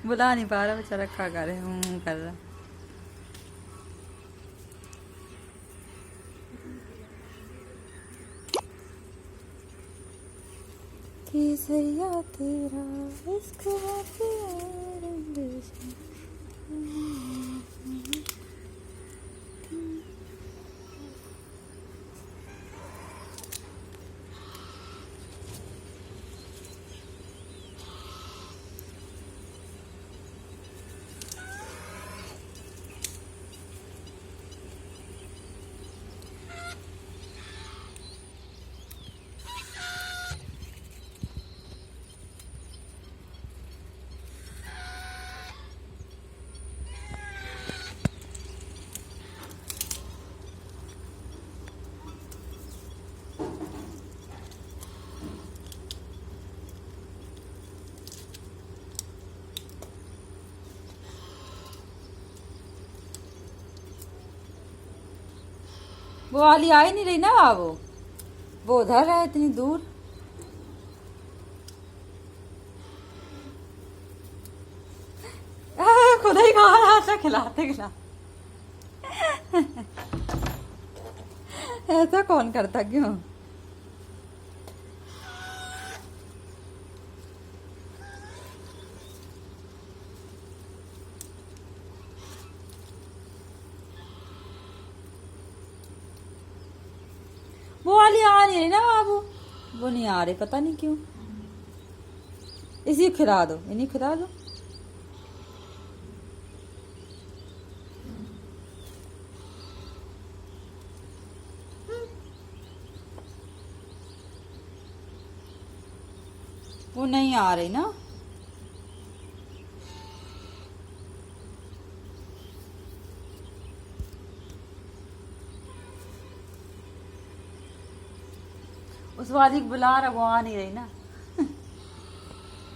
बुला नहीं पा रहा बेचारा, खा कर रहे कर रहा। कि सैया तेरा इश्क है प्यार अंदेशा। वो वाली आ ही नहीं रही ना बाबू, वो उधर है इतनी दूर। खुद ही खा रहा था खिलाते खिलाते। ऐसा कौन करता क्यों? वो वाली आ नहीं रही ना बाबू, वो नहीं आ रही, पता नहीं क्यों। इसी खिला दो, इन्हीं खिला दो। वो नहीं आ रही ना। उस वाली को बुला रहा, वो आ नहीं रही ना।